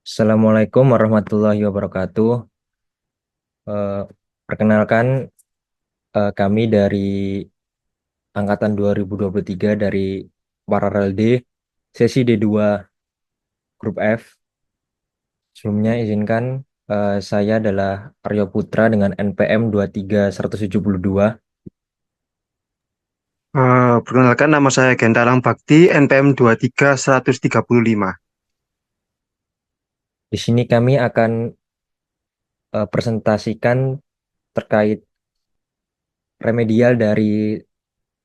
Assalamualaikum warahmatullahi wabarakatuh. Eh, Perkenalkan, kami dari angkatan 2023 dari Paralel D, sesi D2 Grup F. Sebelumnya izinkan, saya adalah Aryo Putra dengan NPM 23172. Perkenalkan nama saya Gentalang Bakti, NPM 23135. Di sini kami akan presentasikan terkait remedial dari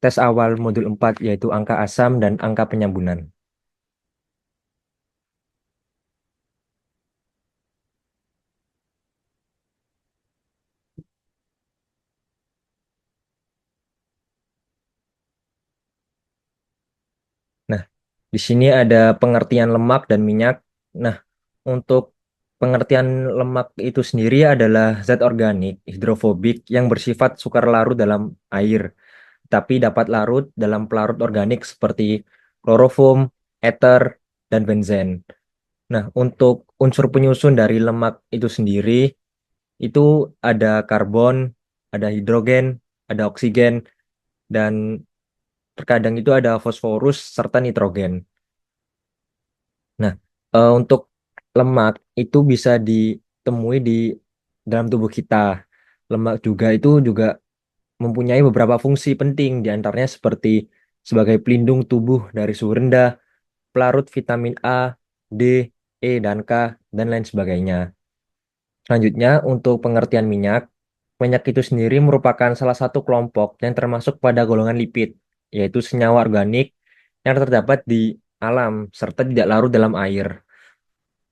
tes awal modul 4 yaitu angka asam dan angka penyambunan. Nah, di sini ada pengertian lemak dan minyak. Nah, untuk pengertian lemak itu sendiri adalah zat organik hidrofobik yang bersifat sukar larut dalam air, tapi dapat larut dalam pelarut organik seperti kloroform, ether, dan benzen. Nah, untuk unsur penyusun dari lemak itu sendiri, itu ada karbon, ada hidrogen, ada oksigen, dan terkadang itu ada fosforus serta nitrogen. Nah, untuk lemak itu bisa ditemui di dalam tubuh kita. Lemak juga mempunyai beberapa fungsi penting, di antaranya seperti sebagai pelindung tubuh dari suhu rendah, pelarut vitamin A, D, E, dan K, dan lain sebagainya. Selanjutnya, untuk pengertian minyak, minyak itu sendiri merupakan salah satu kelompok yang termasuk pada golongan lipid, yaitu senyawa organik yang terdapat di alam serta tidak larut dalam air.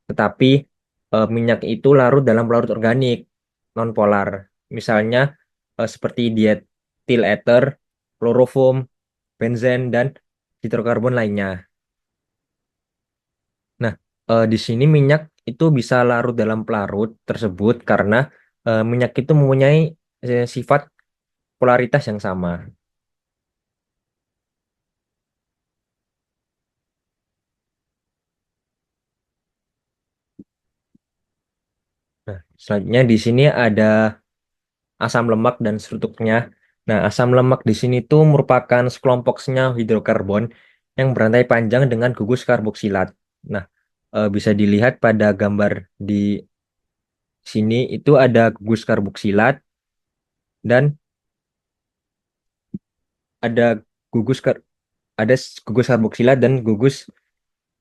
Tetapi minyak itu larut dalam pelarut organik nonpolar. Misalnya seperti diethyl ether, kloroform, benzen, dan hidrokarbon lainnya. Nah, di sini minyak itu bisa larut dalam pelarut tersebut karena minyak itu mempunyai sifat polaritas yang sama. Nah, selanjutnya di sini ada asam lemak dan strukturnya. Nah, asam lemak di sini tuh merupakan sekelompok senyawa hidrokarbon yang berantai panjang dengan gugus karboksilat. Nah, bisa dilihat pada gambar di sini itu ada gugus karboksilat dan ada gugus kar- gugus karboksilat dan gugus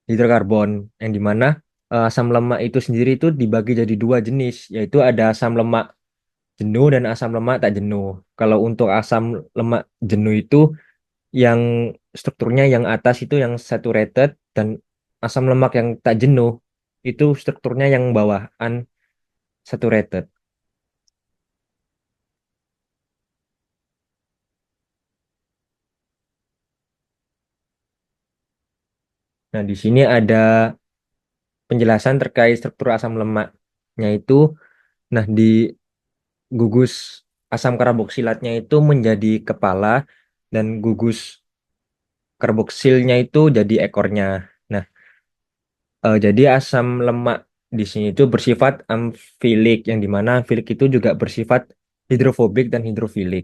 hidrokarbon yang dimana asam lemak itu sendiri itu dibagi jadi dua jenis, yaitu ada asam lemak jenuh dan asam lemak tak jenuh. Kalau untuk asam lemak jenuh itu yang strukturnya yang atas itu yang saturated, dan asam lemak yang tak jenuh itu strukturnya yang bawah unsaturated. Nah, di sini ada penjelasan terkait struktur asam lemaknya itu. Nah, di gugus asam karboksilatnya itu menjadi kepala dan gugus karboksilnya itu jadi ekornya. Nah, jadi asam lemak di sini itu bersifat amfilik, yang dimana amfilik itu juga bersifat hidrofobik dan hidrofilik.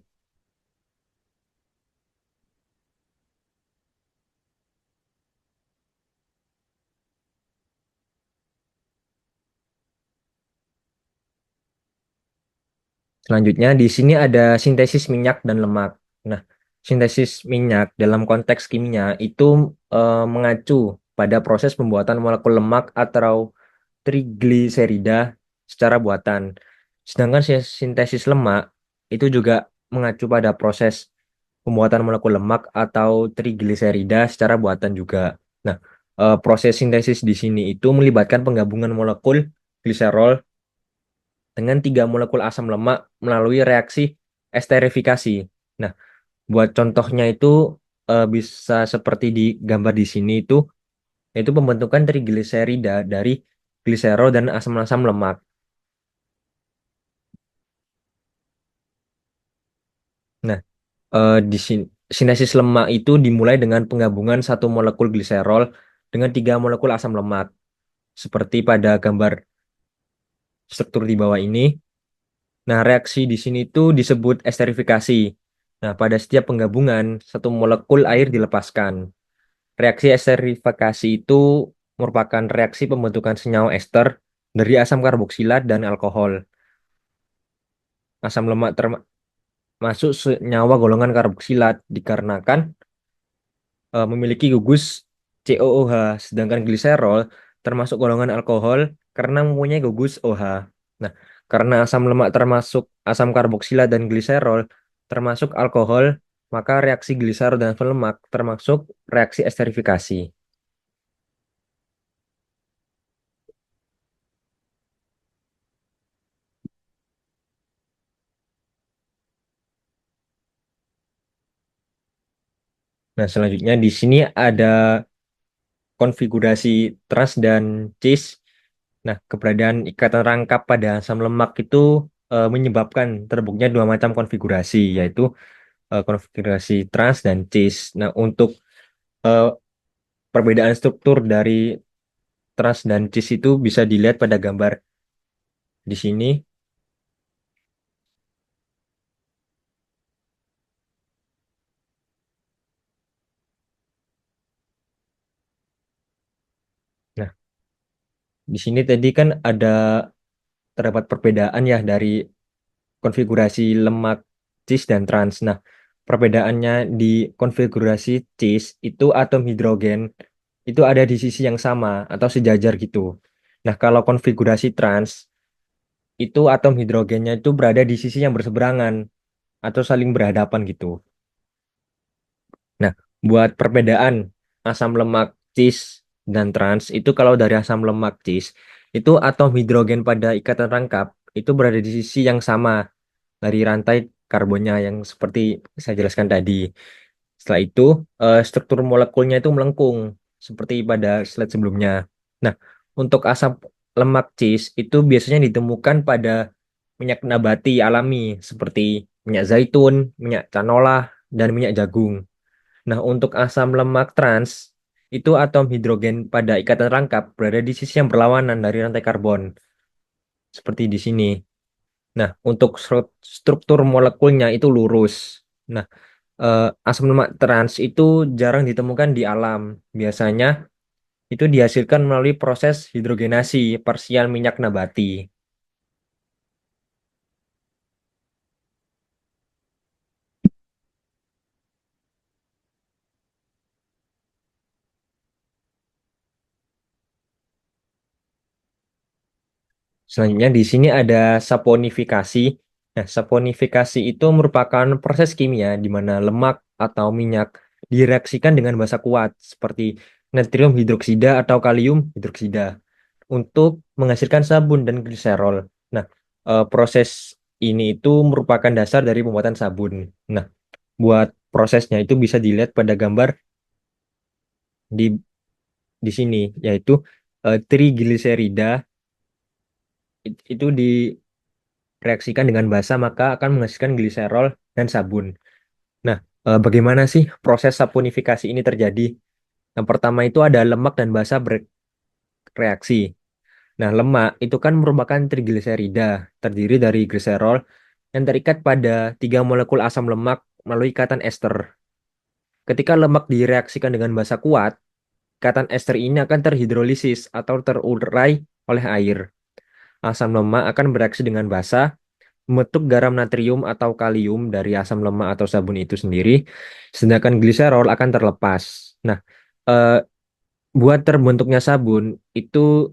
Selanjutnya di sini ada sintesis minyak dan lemak. Nah, sintesis minyak dalam konteks kimia itu mengacu pada proses pembuatan molekul lemak atau trigliserida secara buatan. Sedangkan sintesis lemak itu juga mengacu pada proses pembuatan molekul lemak atau trigliserida secara buatan juga. Nah, proses sintesis di sini itu melibatkan penggabungan molekul gliserol dengan tiga molekul asam lemak melalui reaksi esterifikasi. Nah, buat contohnya itu bisa seperti di gambar di sini itu, yaitu pembentukan trigliserida dari gliserol dan asam-asam lemak. Nah, di sini sintesis lemak itu dimulai dengan penggabungan satu molekul gliserol dengan tiga molekul asam lemak. seperti pada gambar struktur di bawah ini. Nah, reaksi di sini itu disebut esterifikasi. Nah, pada setiap penggabungan, satu molekul air dilepaskan. Reaksi esterifikasi itu merupakan reaksi pembentukan senyawa ester dari asam karboksilat dan alkohol. Asam lemak termasuk senyawa golongan karboksilat dikarenakan memiliki gugus COOH, sedangkan gliserol termasuk golongan alkohol karena mempunyai gugus OH. Nah, karena asam lemak termasuk asam karboksilat dan gliserol termasuk alkohol, maka reaksi gliserol dan asam lemak termasuk reaksi esterifikasi. Nah, selanjutnya di sini ada konfigurasi trans dan cis. Nah, keberadaan ikatan rangkap pada asam lemak itu menyebabkan terbentuknya dua macam konfigurasi, yaitu konfigurasi trans dan cis. Nah, untuk eh, perbedaan struktur dari trans dan cis itu bisa dilihat pada gambar di sini. Nah, di sini tadi kan ada terdapat perbedaan ya dari konfigurasi lemak cis dan trans. Nah, perbedaannya di konfigurasi cis itu atom hidrogen itu ada di sisi yang sama atau sejajar gitu. Nah, kalau konfigurasi trans itu atom hidrogennya itu berada di sisi yang berseberangan atau saling berhadapan gitu. Nah, buat perbedaan asam lemak cis dan trans itu kalau dari asam lemak cis itu atom hidrogen pada ikatan rangkap itu berada di sisi yang sama dari rantai karbonnya yang seperti saya jelaskan tadi. Setelah itu struktur molekulnya itu melengkung seperti pada slide sebelumnya. Nah, untuk asam lemak cis itu biasanya ditemukan pada minyak nabati alami seperti minyak zaitun, minyak canola, dan minyak jagung. Nah, untuk asam lemak trans, itu atom hidrogen pada ikatan rangkap berada di sisi yang berlawanan dari rantai karbon, seperti di sini. Nah, untuk struktur molekulnya itu lurus. Nah, asam lemak trans itu jarang ditemukan di alam. Biasanya itu dihasilkan melalui proses hidrogenasi parsial minyak nabati. Selanjutnya di sini ada saponifikasi. Nah, saponifikasi itu merupakan proses kimia di mana lemak atau minyak direaksikan dengan basa kuat seperti natrium hidroksida atau kalium hidroksida untuk menghasilkan sabun dan gliserol. Nah, proses ini itu merupakan dasar dari pembuatan sabun. Nah, buat prosesnya itu bisa dilihat pada gambar di di sini yaitu trigliserida itu reaksikan dengan basa maka akan menghasilkan gliserol dan sabun. Nah, bagaimana sih proses saponifikasi ini terjadi? Yang pertama itu ada lemak dan basa bereaksi. Nah, lemak itu kan merupakan trigliserida, terdiri dari gliserol yang terikat pada tiga molekul asam lemak melalui ikatan ester. Ketika lemak direaksikan dengan basa kuat, ikatan ester ini akan terhidrolisis atau terurai oleh air. Asam lemak akan bereaksi dengan basa membentuk garam natrium atau kalium dari asam lemak atau sabun itu sendiri, sedangkan gliserol akan terlepas. Nah, eh, buat terbentuknya sabun itu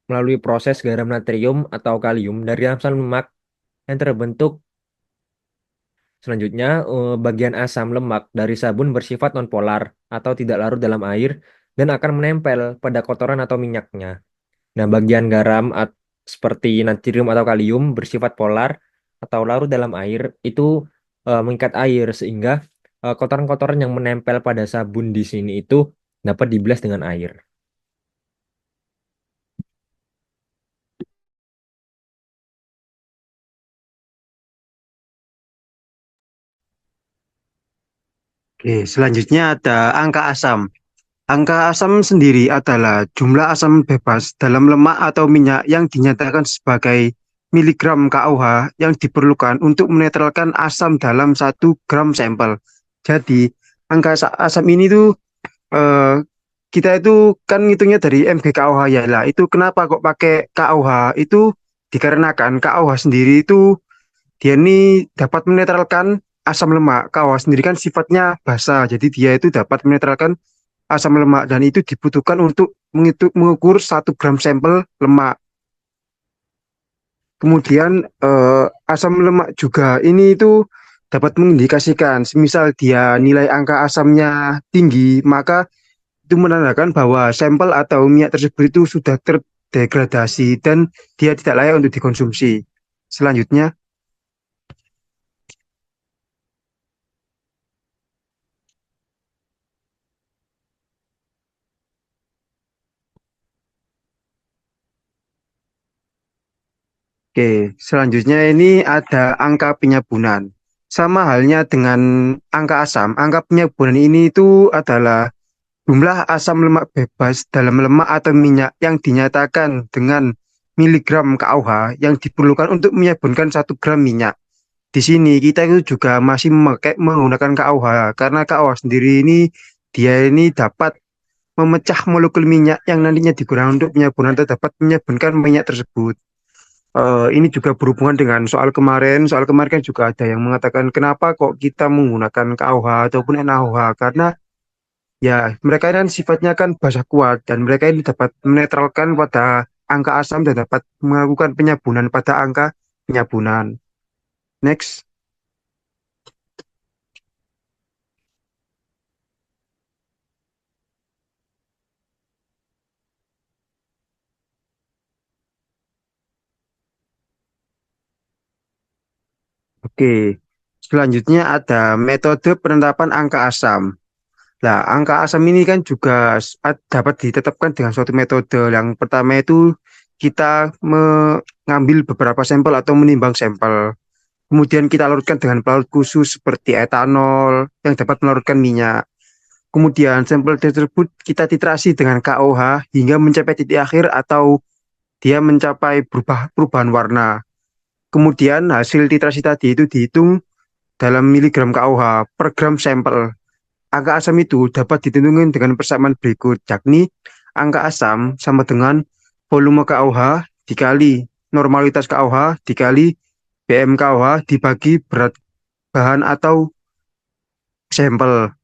melalui proses garam natrium atau kalium dari asam lemak yang terbentuk. Selanjutnya, bagian asam lemak dari sabun bersifat nonpolar atau tidak larut dalam air dan akan menempel pada kotoran atau minyaknya. Nah, bagian garam seperti natrium atau kalium bersifat polar atau larut dalam air itu mengikat air sehingga kotoran-kotoran yang menempel pada sabun di sini itu dapat dibilas dengan air. Oke, selanjutnya ada angka asam. Angka asam sendiri adalah jumlah asam bebas dalam lemak atau minyak yang dinyatakan sebagai miligram KUH yang diperlukan untuk menetralkan asam dalam 1 gram sampel. Jadi, angka asam ini tuh eh, kita itu kan ngitungnya dari MgKUH ya lah. Itu kenapa kok pakai KUH? Itu dikarenakan KUH sendiri itu dia ini dapat menetralkan asam lemak. KUH sendiri kan sifatnya basa, jadi dia itu dapat menetralkan asam lemak dan itu dibutuhkan untuk mengukur 1 gram sampel lemak. Kemudian asam lemak juga ini itu dapat mengindikasikan, semisal dia nilai angka asamnya tinggi, maka itu menandakan bahwa sampel atau minyak tersebut itu sudah terdegradasi dan dia tidak layak untuk dikonsumsi. Selanjutnya, oke, selanjutnya ini ada angka penyabunan. Sama halnya dengan angka asam, angka penyabunan ini itu adalah jumlah asam lemak bebas dalam lemak atau minyak yang dinyatakan dengan miligram KUH yang diperlukan untuk menyabunkan 1 gram minyak. Di sini kita itu juga masih menggunakan KUH karena KUH sendiri ini dia ini dapat memecah molekul minyak yang nantinya digunakan untuk penyabunan atau dapat menyabunkan minyak tersebut. Ini juga berhubungan dengan soal kemarin. Soal kemarin kan juga ada yang mengatakan kenapa kok kita menggunakan KUH ataupun NaOH karena ya, mereka kan sifatnya kan basa kuat dan mereka ini dapat menetralkan pada angka asam dan dapat melakukan penyabunan pada angka penyabunan. Next. Oke. Selanjutnya ada metode penetapan angka asam. Nah, angka asam ini kan juga dapat ditetapkan dengan suatu metode. Yang pertama itu kita mengambil beberapa sampel atau menimbang sampel. Kemudian kita larutkan dengan pelarut khusus seperti etanol yang dapat melarutkan minyak. Kemudian sampel tersebut kita titrasi dengan KOH hingga mencapai titik akhir atau dia mencapai perubahan warna. Kemudian hasil titrasi tadi itu dihitung dalam miligram KOH per gram sampel. Angka asam itu dapat ditentukan dengan persamaan berikut, yakni angka asam sama dengan volume KOH dikali normalitas KOH dikali BM KOH dibagi berat bahan atau sampel.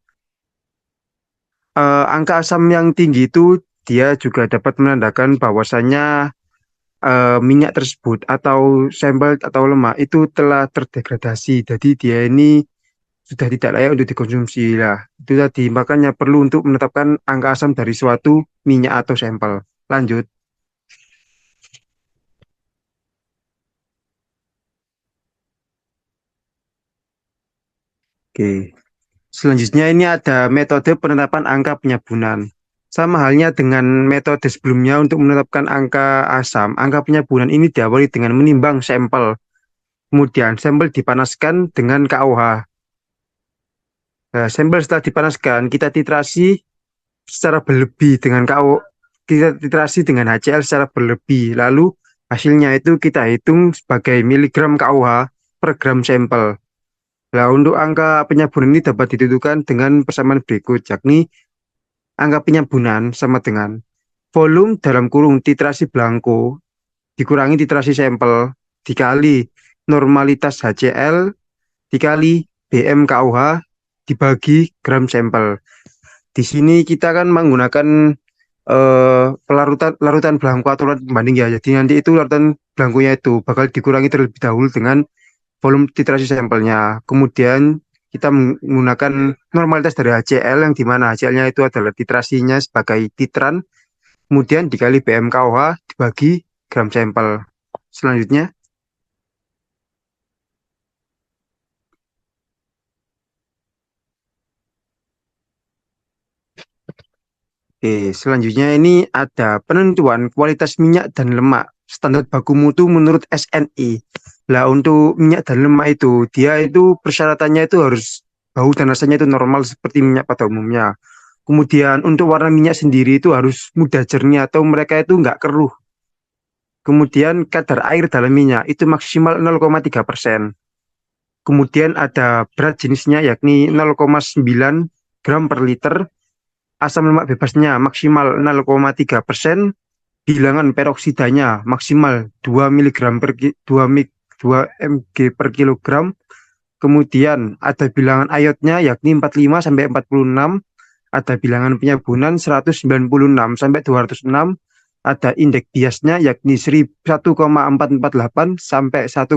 Angka asam yang tinggi itu dia juga dapat menandakan bahwasannya minyak tersebut atau sampel atau lemak itu telah terdegradasi. Jadi dia ini sudah tidak layak untuk dikonsumsi lah. Itu tadi makanya perlu untuk menetapkan angka asam dari suatu minyak atau sampel. Lanjut. Oke. Selanjutnya ini ada metode penetapan angka penyabunan. Sama halnya dengan metode sebelumnya untuk menetapkan angka asam, angka penyabunan ini diawali dengan menimbang sampel. Kemudian sampel dipanaskan dengan KOH. Nah, sampel setelah dipanaskan, kita titrasi secara berlebih dengan KO, kita titrasi dengan HCl secara berlebih. Lalu hasilnya itu kita hitung sebagai miligram KOH per gram sampel. Nah, untuk angka penyabunan ini dapat ditentukan dengan persamaan berikut, yakni angka penyabunan sama dengan volume dalam kurung titrasi blanko dikurangi titrasi sampel dikali normalitas HCl dikali BM KUH dibagi gram sampel. Di sini kita kan menggunakan pelarutan larutan belangko atau larutan pembanding ya. Jadi nanti itu larutan belangkonya itu bakal dikurangi terlebih dahulu dengan volume titrasi sampelnya. Kemudian kita menggunakan normalitas dari HCl yang dimana HCl-nya itu adalah titrasinya sebagai titran, kemudian dikali BMKOH dibagi gram sampel. Selanjutnya, selanjutnya ini ada penentuan kualitas minyak dan lemak standar baku mutu menurut SNI. Lah untuk minyak dan lemak itu dia itu persyaratannya itu harus bau dan rasanya itu normal seperti minyak pada umumnya. Kemudian untuk warna minyak sendiri itu harus mudah jernih atau mereka itu nggak keruh. Kemudian kadar air dalam minyak itu maksimal 0,3%. Kemudian ada berat jenisnya yakni 0,9 gram per liter. Asam lemak bebasnya maksimal 0,3%. Bilangan peroksidanya maksimal 2 miligram per 2 mg per kilogram. Kemudian ada bilangan iodnya yakni 45 sampai 46, ada bilangan penyabunan 196 sampai 206, ada indeks biasnya yakni 1,448 sampai 1,450,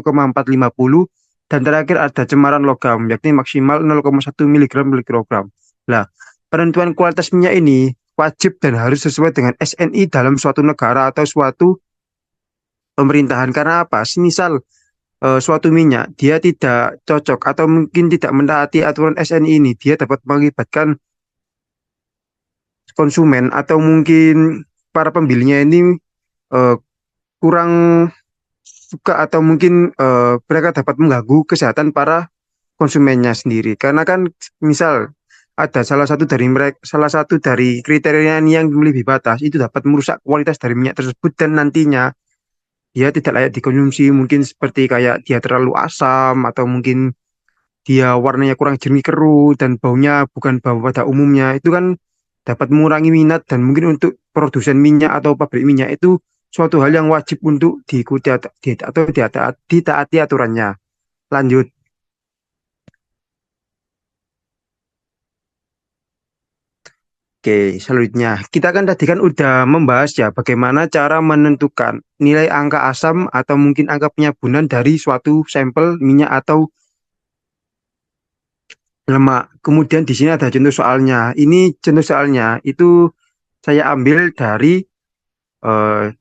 dan terakhir ada cemaran logam yakni maksimal 0,1 miligram per kilogram. Nah, penentuan kualitas minyak ini wajib dan harus sesuai dengan SNI dalam suatu negara atau suatu pemerintahan. Karena apa? Misal suatu minyak dia tidak cocok atau mungkin tidak mentaati aturan SNI ini, dia dapat mengakibatkan konsumen atau mungkin para pembelinya ini eh, kurang suka atau mungkin mereka dapat mengganggu kesehatan para konsumennya sendiri. Karena kan misal ada salah satu dari kriteria yang melebihi batas itu dapat merusak kualitas dari minyak tersebut dan nantinya dia tidak layak dikonsumsi, mungkin seperti kayak dia terlalu asam atau mungkin dia warnanya kurang jernih keruh dan baunya bukan bau pada umumnya, itu kan dapat mengurangi minat dan mungkin untuk produsen minyak atau pabrik minyak itu suatu hal yang wajib untuk diikuti atau ditaati aturannya. Lanjut. Oke, selanjutnya kita kan tadi kan udah membahas ya bagaimana cara menentukan nilai angka asam atau mungkin angka penyabunan dari suatu sampel minyak atau lemak. Kemudian di sini ada contoh soalnya. Ini contoh soalnya itu saya ambil dari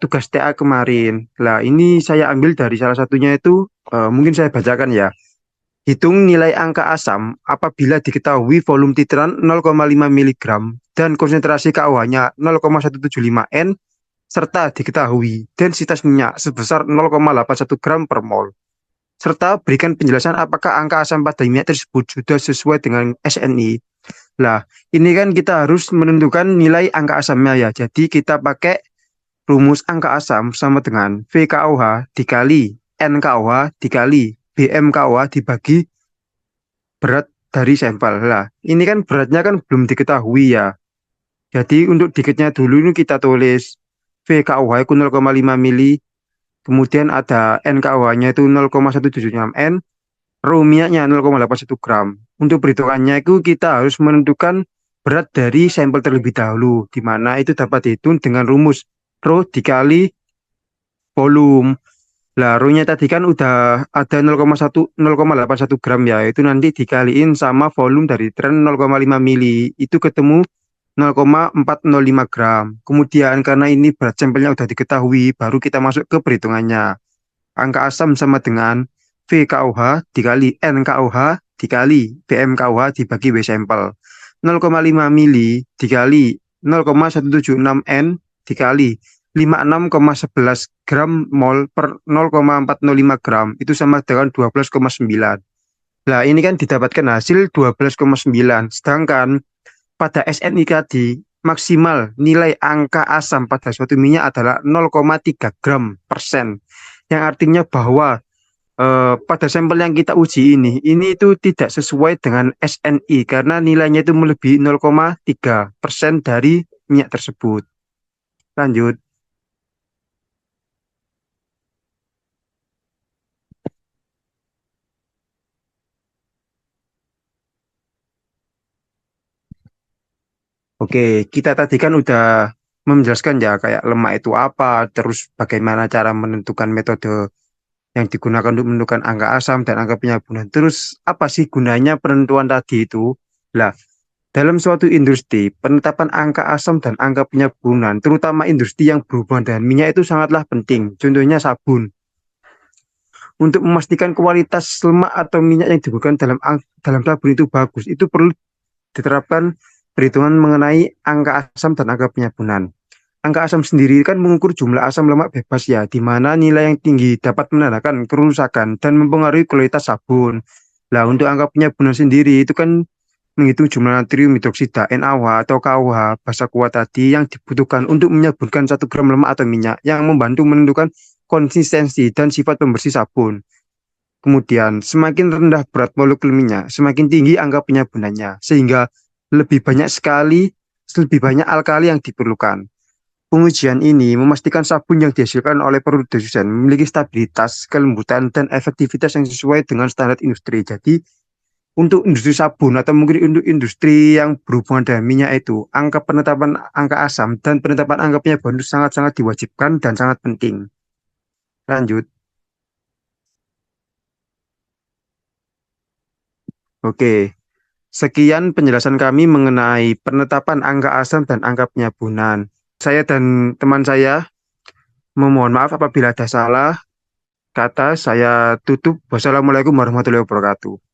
tugas TA kemarin. Lah, ini saya ambil dari salah satunya itu mungkin saya bacakan ya. Hitung nilai angka asam apabila diketahui volume titeran 0,5 miligram dan konsentrasi KOH-nya 0,175 N serta diketahui densitas minyak sebesar 0,81 gram per mol. Serta berikan penjelasan apakah angka asam pada minyak tersebut sudah sesuai dengan SNI. Lah, ini kan kita harus menentukan nilai angka asamnya ya. Jadi kita pakai rumus angka asam sama dengan VKOH dikali NKOH dikali BMKOH dibagi berat dari sampel. Lah, ini kan beratnya kan belum diketahui ya. Jadi untuk dikitnya dulu ini kita tulis VKOH itu 0,5 mili, kemudian ada NKOH-nya itu 0,176 N, rho minyaknya 0,81 gram. Untuk perhitungannya itu kita harus menentukan berat dari sampel terlebih dahulu, di mana itu dapat dihitung dengan rumus rho dikali volume. Lah, rho-nya tadi kan udah ada 0,81 gram ya, itu nanti dikaliin sama volume dari tren 0,5 mili, itu ketemu 0,405 gram. Kemudian karena ini berat sampelnya udah diketahui, baru kita masuk ke perhitungannya. Angka asam sama dengan VKOH dikali NKOH dikali BMKOH dibagi W sampel. 0,5 mili dikali 0,176 N dikali 56,11 gram mol per 0,405 gram itu sama dengan 12,9. Nah, ini kan didapatkan hasil 12,9. Sedangkan pada SNI tadi maksimal nilai angka asam pada suatu minyak adalah 0,3 gram persen. Yang artinya bahwa pada sampel yang kita uji ini itu tidak sesuai dengan SNI karena nilainya itu melebihi 0,3% dari minyak tersebut. Lanjut. Oke, kita tadi kan udah menjelaskan ya kayak lemak itu apa, terus bagaimana cara menentukan metode yang digunakan untuk menentukan angka asam dan angka penyabunan. Terus apa sih gunanya penentuan tadi itu? Lah, dalam suatu industri, penetapan angka asam dan angka penyabunan, terutama industri yang berhubungan dengan minyak itu sangatlah penting. Contohnya sabun. Untuk memastikan kualitas lemak atau minyak yang digunakan dalam sabun itu bagus, itu perlu diterapkan perhitungan mengenai angka asam dan angka penyabunan. Angka asam sendiri kan mengukur jumlah asam lemak bebas ya, di mana nilai yang tinggi dapat menandakan kerusakan dan mempengaruhi kualitas sabun. Nah, untuk angka penyabunan sendiri itu kan menghitung jumlah natrium hidroksida NaOH atau KOH basa kuat tadi yang dibutuhkan untuk menyaburkan 1 gram lemak atau minyak yang membantu menentukan konsistensi dan sifat pembersih sabun. Kemudian, semakin rendah berat molekul minyak, semakin tinggi angka penyabunannya, sehingga lebih banyak sekali, lebih banyak alkali yang diperlukan. Pengujian ini memastikan sabun yang dihasilkan oleh produsen memiliki stabilitas, kelembutan, dan efektivitas yang sesuai dengan standar industri. Jadi, untuk industri sabun atau mungkin untuk industri yang berhubungan dengan minyak itu, angka penetapan angka asam dan penetapan angka penyabuan itu sangat-sangat diwajibkan dan sangat penting. Lanjut. Oke, sekian penjelasan kami mengenai penetapan angka asam dan angka penyabunan. Saya dan teman saya memohon maaf apabila ada salah kata. Saya tutup. Wassalamualaikum warahmatullahi wabarakatuh.